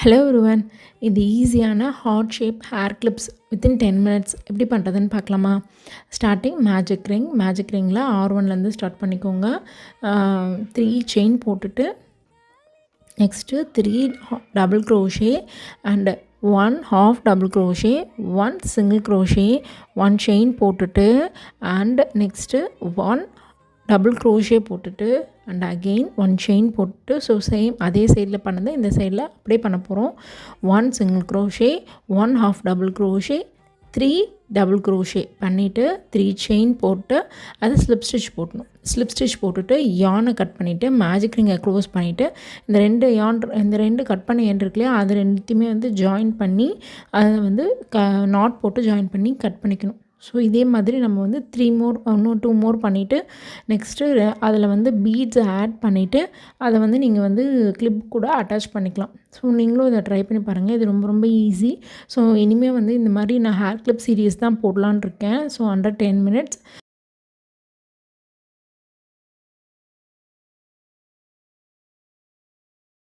Hello everyone. இது ஈஸியான heart shape hair clips within 10 minutes எப்படி பண்ணுறதுன்னு பார்க்கலாமா? ஸ்டார்டிங் மேஜிக் ரிங்கில் R1லேருந்து ஸ்டார்ட் பண்ணிக்கோங்க. 3 செயின் போட்டுட்டு next 3 double crochet and 1 half double crochet, 1 single crochet, 1 chain போட்டுட்டு அண்ட் நெக்ஸ்ட்டு 1 டபுள் க்ரோஷே போட்டுட்டு அண்ட் அகெயின் 1 செயின் போட்டு ஸோ சேம் அதே சைடில் பண்ணதை இந்த சைடில் அப்படியே பண்ண போகிறோம். 1 single crochet, 1 half double crochet, 3 double crochet பண்ணிவிட்டு 3 செயின் போட்டு அதை ஸ்லிப் ஸ்டிச் போட்டுட்டு யானை கட் பண்ணிவிட்டு மேஜிக் ரிங்கை க்ளோஸ் பண்ணிவிட்டு இந்த ரெண்டு கட் பண்ண எண்ட் இருக்கு இல்லையா, அது ரெண்டுத்தையுமே வந்து ஜாயின் பண்ணி அதை வந்து நாட் போட்டு ஜாயின் பண்ணி கட் பண்ணிக்கணும். ஸோ இதே மாதிரி நம்ம வந்து 3 மோர் இன்னும் 2 மோர் பண்ணிவிட்டு நெக்ஸ்ட்டு அதில் வந்து பீட்ஸை ஆட் பண்ணிவிட்டு அதை வந்து நீங்கள் வந்து கிளிப் கூட அட்டாச் பண்ணிக்கலாம். ஸோ நீங்களும் இதை ட்ரை பண்ணி பாருங்கள். இது ரொம்ப ரொம்ப ஈஸி. ஸோ இனிமேல் வந்து இந்த மாதிரி நான் ஹேர் கிளிப் சீரீஸ் தான் போடலான்னு இருக்கேன். So under 10 minutes